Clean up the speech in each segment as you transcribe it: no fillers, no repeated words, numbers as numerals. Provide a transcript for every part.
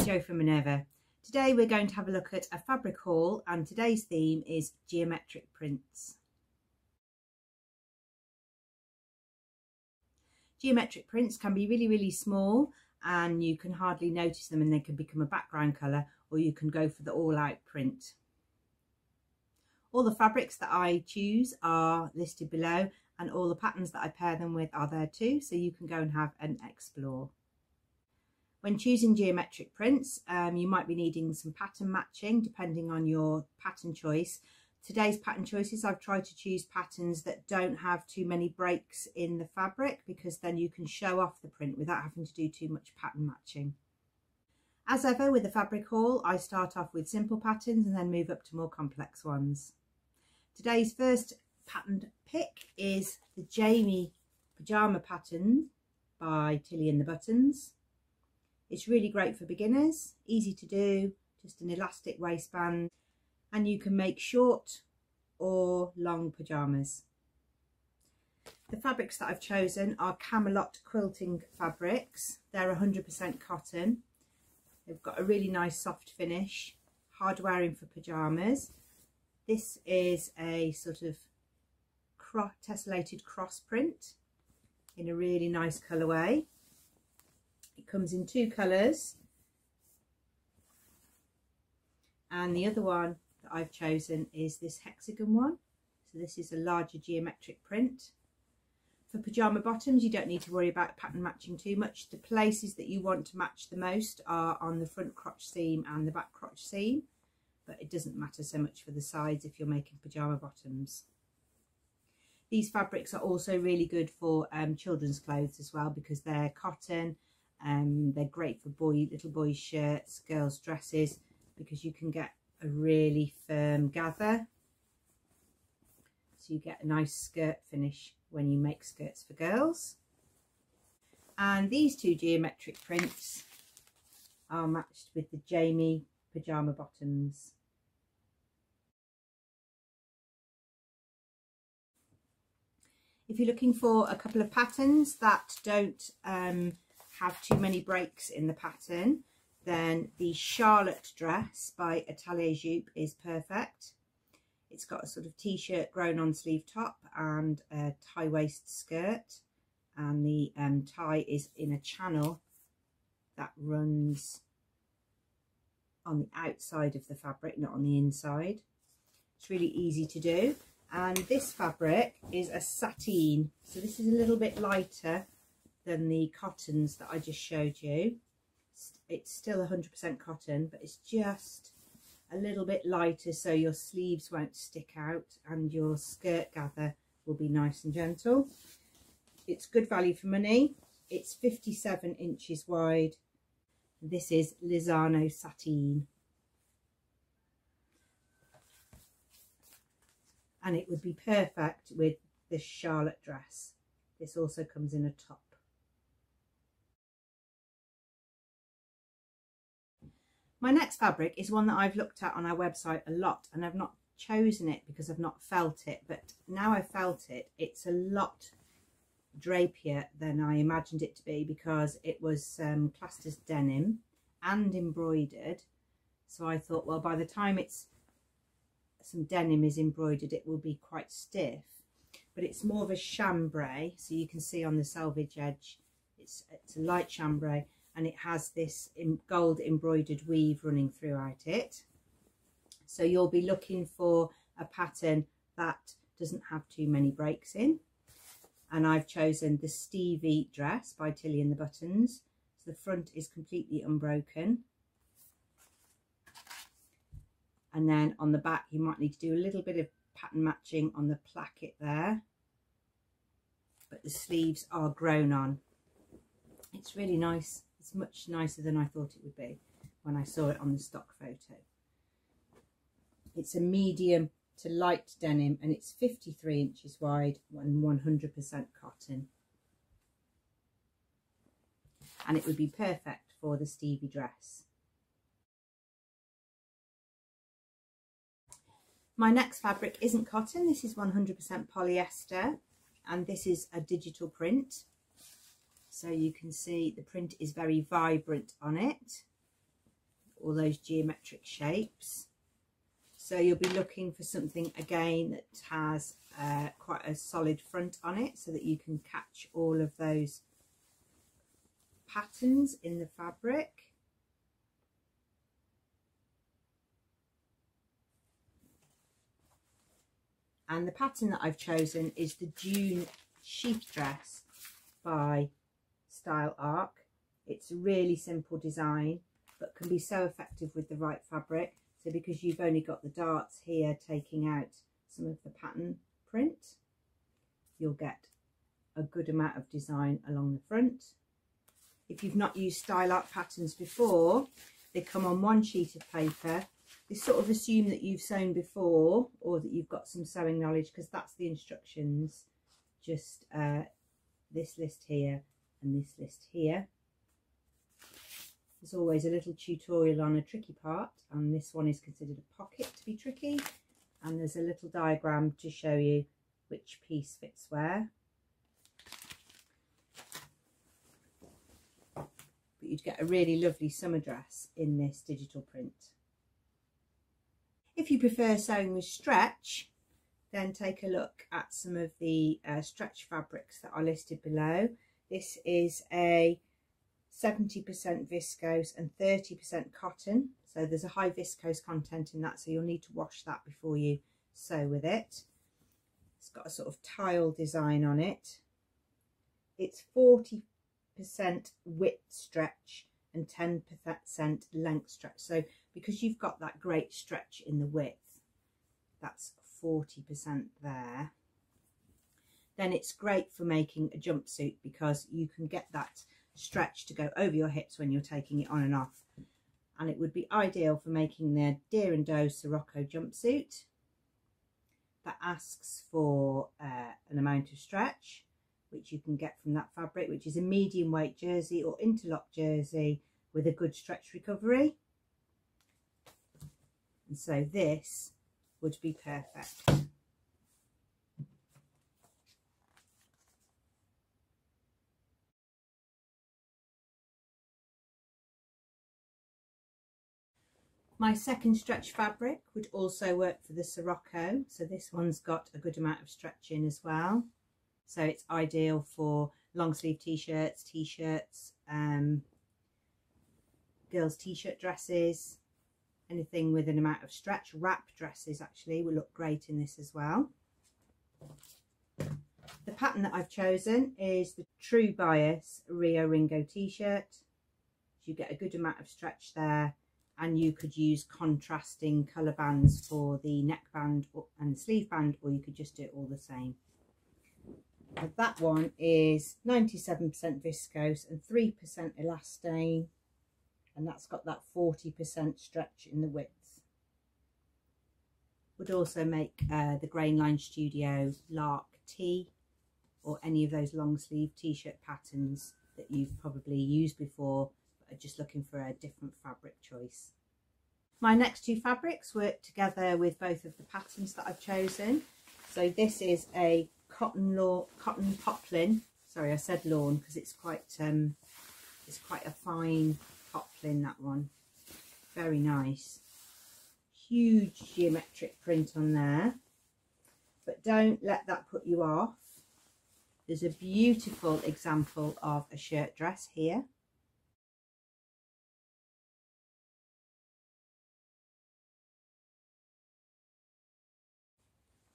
Jo from Minerva. Today we're going to have a look at a fabric haul, and today's theme is geometric prints. Geometric prints can be really small and you can hardly notice them, and they can become a background colour, or you can go for the all-out print. All the fabrics that I choose are listed below, and all the patterns that I pair them with are there too, so you can go and have an explore. When choosing geometric prints, you might be needing some pattern matching depending on your pattern choice. Today's pattern choices, I've tried to choose patterns that don't have too many breaks in the fabric, because then you can show off the print without having to do too much pattern matching. As ever with the fabric haul, I start off with simple patterns and then move up to more complex ones. Today's first patterned pick is the Jamie Pajama pattern by Atelier Jupe. It's really great for beginners, easy to do, just an elastic waistband, and you can make short or long pajamas. The fabrics that I've chosen are Camelot quilting fabrics. They're 100% cotton. They've got a really nice soft finish, hard wearing for pajamas. This is a sort of tessellated cross print in a really nice colourway. It comes in two colours, and the other one that I've chosen is this hexagon one. So this is a larger geometric print. For pyjama bottoms, you don't need to worry about pattern matching too much. The places that you want to match the most are on the front crotch seam and the back crotch seam, but it doesn't matter so much for the sides if you're making pyjama bottoms. These fabrics are also really good for children's clothes as well, because they're cotton. They're great for little boys' shirts, girls' dresses, because you can get a really firm gather. So you get a nice skirt finish when you make skirts for girls. And these two geometric prints are matched with the Jamie Pajama bottoms. If you're looking for a couple of patterns that don't have too many breaks in the pattern, then the Charlotte dress by Atelier Jupe is perfect. It's got a sort of t-shirt grown on sleeve top and a tie waist skirt, and the tie is in a channel that runs on the outside of the fabric, not on the inside. It's really easy to do, and this fabric is a sateen, so this is a little bit lighter than the cottons that I just showed you. It's still 100% cotton, but it's just a little bit lighter, so your sleeves won't stick out and your skirt gather will be nice and gentle. It's good value for money. It's 57 inches wide. This is Lizano sateen, and it would be perfect with this Charlotte dress. This also comes in a top. My next fabric is one that I've looked at on our website a lot, and I've not chosen it because I've not felt it, but now I've felt it, it's a lot drapier than I imagined it to be, because it was classed as denim and embroidered. So I thought, well, by the time some denim is embroidered, it will be quite stiff, but it's more of a chambray. So you can see on the selvage edge, it's a light chambray, and it has this gold embroidered weave running throughout it. So you'll be looking for a pattern that doesn't have too many breaks in. And I've chosen the Stevie Dress by Atelier Jupe. So the front is completely unbroken. And then on the back, you might need to do a little bit of pattern matching on the placket there, but the sleeves are grown on. It's really nice. It's much nicer than I thought it would be when I saw it on the stock photo. It's a medium to light denim, and it's 53 inches wide and 100% cotton. And it would be perfect for the Stevie Dress. My next fabric isn't cotton. This is 100% polyester, and this is a digital print. So you can see the print is very vibrant on it. all those geometric shapes. So you'll be looking for something again that has quite a solid front on it, so that you can catch all of those patterns in the fabric. And the pattern that I've chosen is the June sheath dress by Style Arc. It's a really simple design, but can be so effective with the right fabric. So because you've only got the darts here taking out some of the pattern print, you'll get a good amount of design along the front. If you've not used Style Arc patterns before, they come on one sheet of paper. They sort of assume that you've sewn before, or that you've got some sewing knowledge, because that's the instructions. Just this list here and this list here. There's always a little tutorial on a tricky part, and this one is considered a pocket to be tricky, and there's a little diagram to show you which piece fits where. But you'd get a really lovely summer dress in this digital print. If you prefer sewing with stretch, then take a look at some of the stretch fabrics that are listed below. This is a 70% viscose and 30% cotton, so there's a high viscose content in that, so you'll need to wash that before you sew with it. It's got a sort of tile design on it. It's 40% width stretch and 10% length stretch, so because you've got that great stretch in the width, that's 40% there. Then it's great for making a jumpsuit, because you can get that stretch to go over your hips when you're taking it on and off, and it would be ideal for making the Deer and Doe Sirocco jumpsuit that asks for an amount of stretch, which you can get from that fabric, which is a medium weight jersey or interlock jersey with a good stretch recovery. And so this would be perfect. My second stretch fabric would also work for the Sirocco, so this one's got a good amount of stretch in as well. So it's ideal for long sleeve t-shirts, girls t-shirt dresses, anything with an amount of stretch. Wrap dresses actually will look great in this as well. The pattern that I've chosen is the True Bias Rio Ringo t-shirt. You get a good amount of stretch there, and you could use contrasting colour bands for the neckband and the sleeve band, or you could just do it all the same. But that one is 97% viscose and 3% elastane, and that's got that 40% stretch in the width. Would also make the Grainline Studio Lark tee, or any of those long sleeve t-shirt patterns that you've probably used before but are just looking for a different fabric choice. My next two fabrics work together with both of the patterns that I've chosen. So this is a cotton poplin. Sorry, I said lawn because it's quite a fine poplin, that one. Very nice. Huge geometric print on there, but don't let that put you off. There's a beautiful example of a shirt dress here.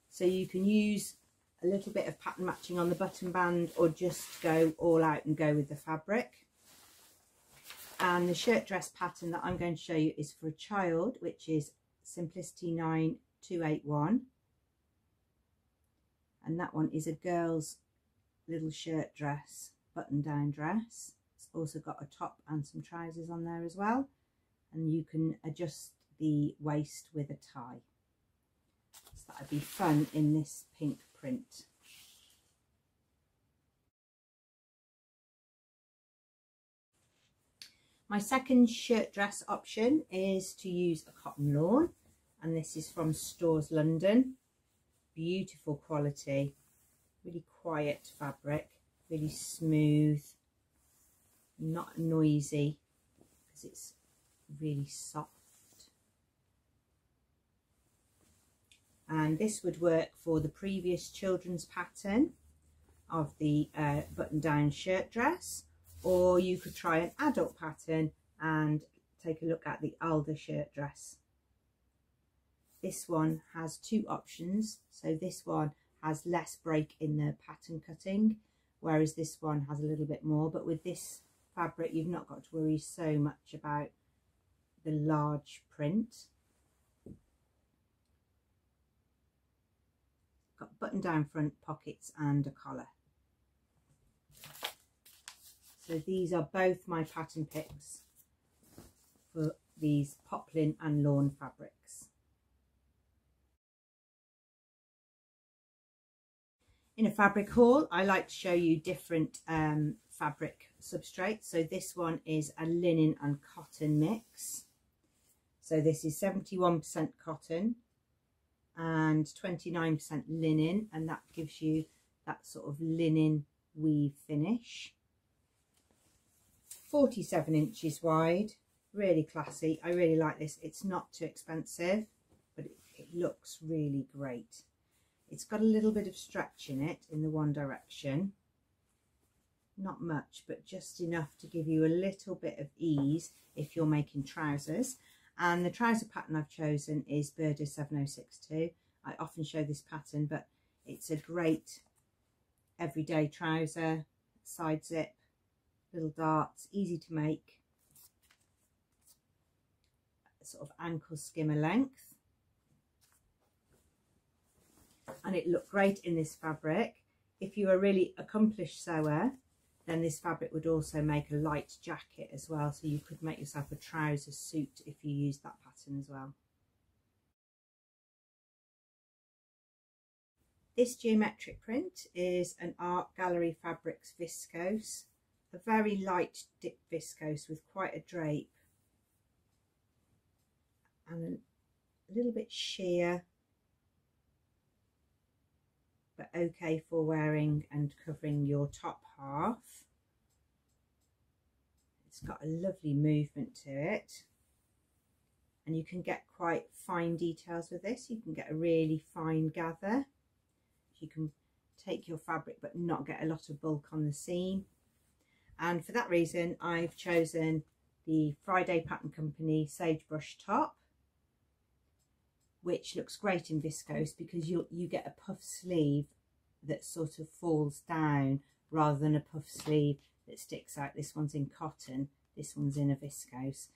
So you can use a little bit of pattern matching on the button band, or just go all out and go with the fabric. And the shirt dress pattern that I'm going to show you is for a child, which is Simplicity 9281, and that one is a girl's little shirt dress, button down dress. It's also got a top and some trousers on there as well, and you can adjust the waist with a tie. So that would be fun in this pink print. My second shirt dress option is to use a cotton lawn, and this is from Stores London. Beautiful quality, really quiet fabric, really smooth, not noisy because it's really soft. And this would work for the previous children's pattern of the button-down shirt dress, or you could try an adult pattern and take a look at the Calder shirt dress. This one has two options. So this one has less break in the pattern cutting, whereas this one has a little bit more. But with this fabric, you've not got to worry so much about the large print. Got button down front pockets and a collar. So these are both my pattern picks for these poplin and lawn fabrics. In a fabric haul, I like to show you different fabric substrates. So this one is a linen and cotton mix. So this is 71% cotton and 29% linen, and that gives you that sort of linen weave finish. 47 inches wide, really classy. I really like this. It's not too expensive, but it looks really great. It's got a little bit of stretch in it in the one direction, not much, but just enough to give you a little bit of ease if you're making trousers. And the trouser pattern I've chosen is Burdo 7062. I often show this pattern, but it's a great everyday trouser, side zip, little darts, easy to make, sort of ankle skimmer length. And it looked great in this fabric. If you're a really accomplished sewer, then this fabric would also make a light jacket as well, so you could make yourself a trouser suit if you use that pattern as well. This geometric print is an Art Gallery Fabrics viscose, a very light dip viscose with quite a drape and a little bit sheer, but okay for wearing and covering your top half. It's got a lovely movement to it, and you can get quite fine details with this. You can get a really fine gather. You can take your fabric but not get a lot of bulk on the seam, and for that reason I've chosen the Friday Pattern Company Sagebrush top, which looks great in viscose because you get a puff sleeve that sort of falls down rather than a puff sleeve that sticks out. This one's in cotton, this one's in a viscose,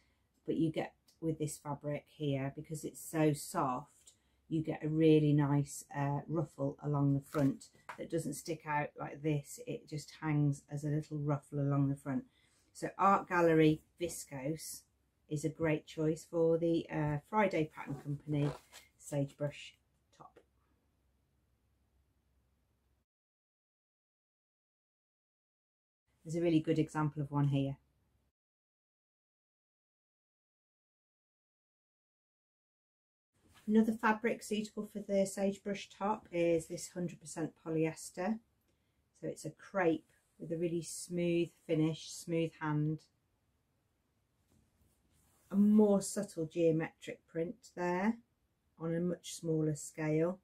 but you get with this fabric here, because it's so soft, you get a really nice ruffle along the front that doesn't stick out like this. It just hangs as a little ruffle along the front. So Art Gallery viscose is a great choice for the Friday Pattern Company Sagebrush top. There's a really good example of one here. Another fabric suitable for the sagebrush top is this 100% polyester. So it's a crepe with a really smooth finish, smooth hand. A more subtle geometric print there on a much smaller scale.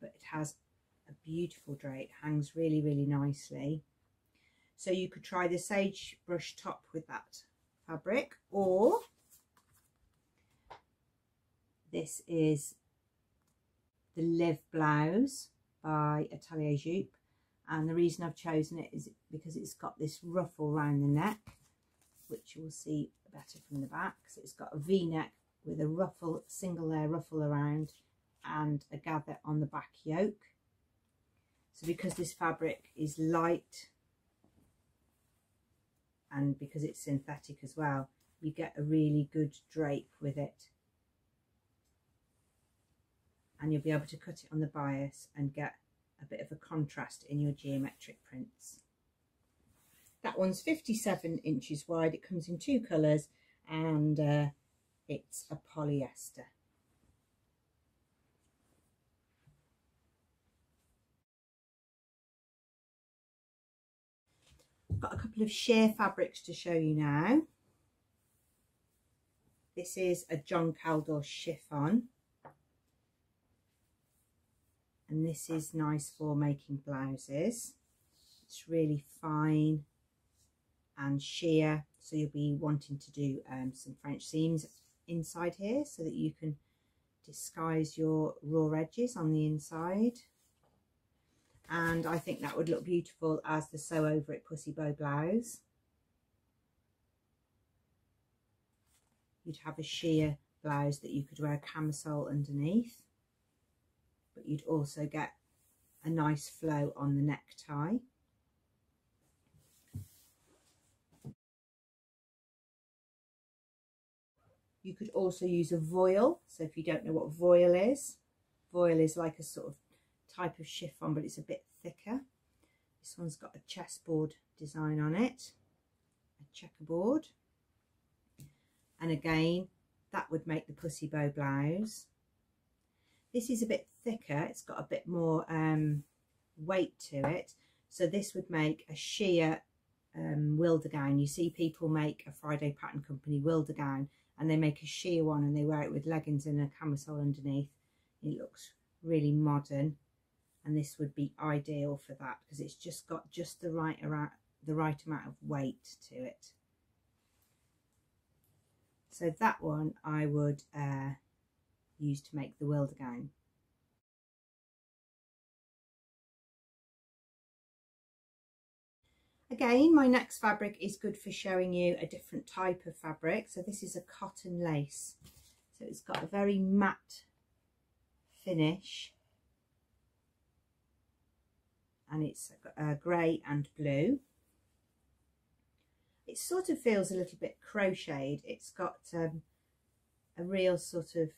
But it has a beautiful drape, hangs really, really nicely. So you could try the sagebrush top with that fabric, or this is the Live blouse by Atelier Jupe, and the reason I've chosen it is because it's got this ruffle around the neck, which you'll see better from the back. So it's got a V-neck with a ruffle, single layer ruffle around, and a gather on the back yoke. So because this fabric is light and because it's synthetic as well, you get a really good drape with it, and you'll be able to cut it on the bias and get a bit of a contrast in your geometric prints. That one's 57 inches wide. It comes in two colours, and it's a polyester. I've got a couple of sheer fabrics to show you now. This is a John Calder chiffon, and this is nice for making blouses. It's really fine and sheer, so you'll be wanting to do some French seams inside here so that you can disguise your raw edges on the inside. And I think that would look beautiful as the Sew Over It pussy bow blouse. You'd have a sheer blouse that you could wear a camisole underneath, but you'd also get a nice flow on the necktie. You could also use a voile. So if you don't know what voile is like a sort of type of chiffon, but it's a bit thicker. This one's got a chessboard design on it, a checkerboard. And again, that would make the pussy bow blouse. This is a bit thicker, it's got a bit more weight to it. So this would make a sheer wilder gown. You see people make a Friday Pattern Company wilder gown, and they make a sheer one and they wear it with leggings and a camisole underneath. It looks really modern, and this would be ideal for that because it's just got just the right amount of weight to it. So that one I would use to make the wilder gown. Again, my next fabric is good for showing you a different type of fabric. So this is a cotton lace. So it's got a very matte finish, and it's grey and blue. It sort of feels a little bit crocheted. It's got a real sort of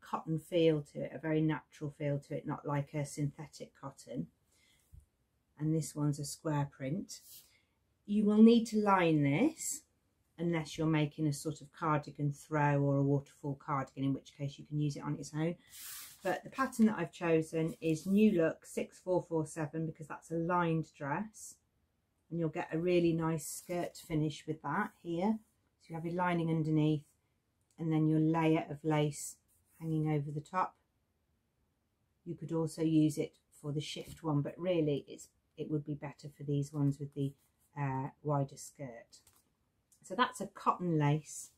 cotton feel to it, a very natural feel to it, not like a synthetic cotton. And this one's a square print. You will need to line this unless you're making a sort of cardigan throw or a waterfall cardigan, in which case you can use it on its own. But the pattern that I've chosen is New Look 6447 because that's a lined dress. And you'll get a really nice skirt finish with that here. So you have your lining underneath and then your layer of lace hanging over the top. You could also use it for the shift one, but really it would be better for these ones with the wider skirt. So that's a cotton lace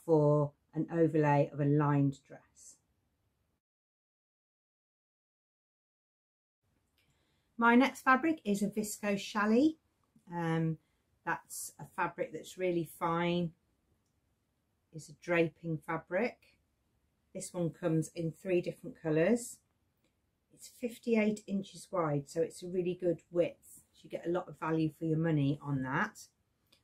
for an overlay of a lined dress. My next fabric is a viscose chalet. That's a fabric that's really fine. It's a draping fabric. This one comes in 3 different colours. It's 58 inches wide, so it's a really good width. So you get a lot of value for your money on that.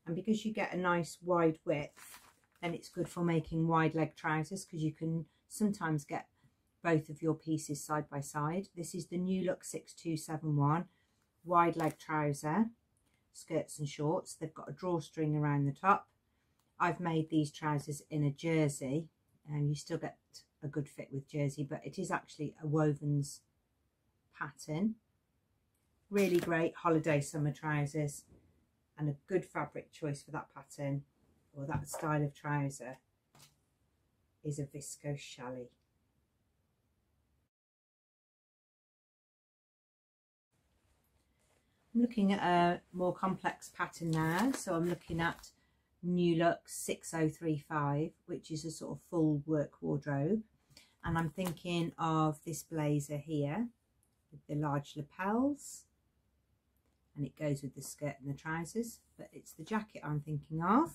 And because you get a nice wide width, then it's good for making wide leg trousers because you can sometimes get both of your pieces side by side. This is the New Look 6271 wide leg trouser, skirts and shorts. They've got a drawstring around the top. I've made these trousers in a jersey, and you still get a good fit with jersey, but it is actually a wovens pattern. Really great holiday summer trousers, and a good fabric choice for that pattern or that style of trouser is a viscose chalet. I'm looking at a more complex pattern now, so I'm looking at New Look 6035, which is a sort of full work wardrobe, and I'm thinking of this blazer here with the large lapels, and it goes with the skirt and the trousers, but it's the jacket I'm thinking of.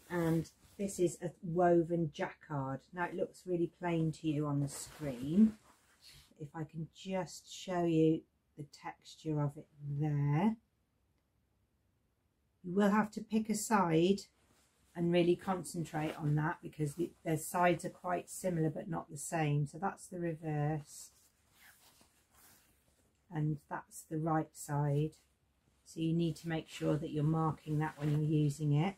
And this is a woven jacquard. Now it looks really plain to you on the screen. If I can just show you the texture of it there. You will have to pick a side and really concentrate on that because their sides are quite similar but not the same. So that's the reverse and that's the right side. So you need to make sure that you're marking that when you're using it.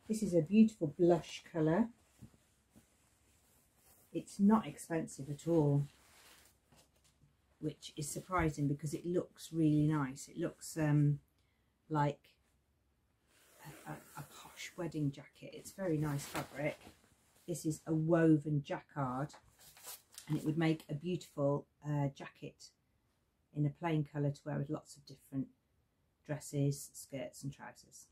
This is a beautiful blush colour. It's not expensive at all. which is surprising because it looks really nice. It looks like a posh wedding jacket. It's very nice fabric. This is a woven jacquard, and it would make a beautiful jacket in a plain colour to wear with lots of different dresses, skirts and trousers.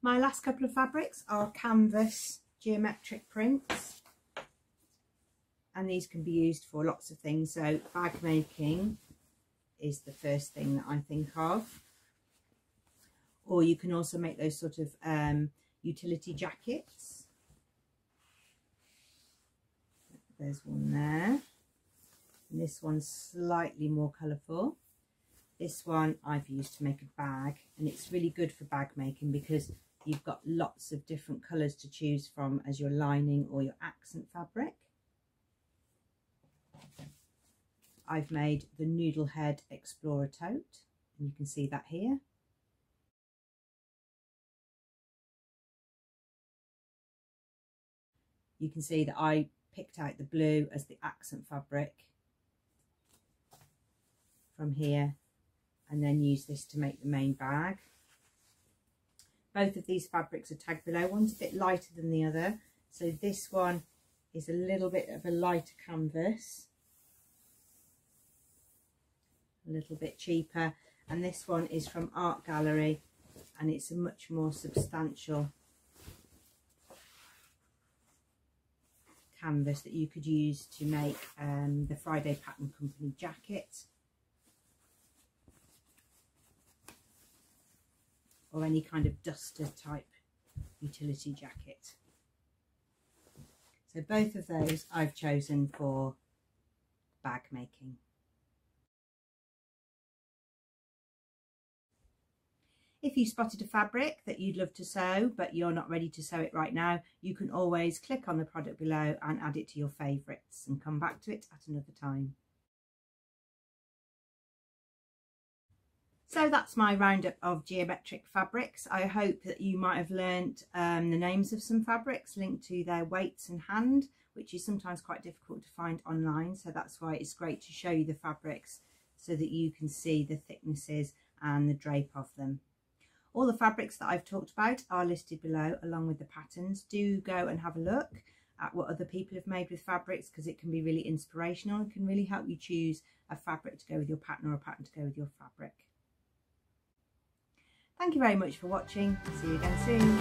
My last couple of fabrics are canvas geometric prints, and these can be used for lots of things. So bag making is the first thing that I think of, or you can also make those sort of utility jackets. There's one there, and this one's slightly more colourful. This one I've used to make a bag, and it's really good for bag making because you've got lots of different colours to choose from as your lining or your accent fabric. I've made the Noodlehead Explorer Tote, and you can see that here. You can see that I picked out the blue as the accent fabric from here, and then use this to make the main bag. Both of these fabrics are tagged below. One's a bit lighter than the other, so this one is a little bit of a lighter canvas, a little bit cheaper, and this one is from Art Gallery, and it's a much more substantial canvas that you could use to make the Friday Pattern Company jacket, or any kind of duster type utility jacket. So both of those I've chosen for bag making. If you spotted a fabric that you'd love to sew but you're not ready to sew it right now, you can always click on the product below and add it to your favourites and come back to it at another time. So that's my roundup of geometric fabrics. I hope that you might have learnt the names of some fabrics linked to their weights and hand, which is sometimes quite difficult to find online. So that's why it's great to show you the fabrics so that you can see the thicknesses and the drape of them. All the fabrics that I've talked about are listed below along with the patterns. Do go and have a look at what other people have made with fabrics, because it can be really inspirational and can really help you choose a fabric to go with your pattern or a pattern to go with your fabric. Thank you very much for watching. See you again soon.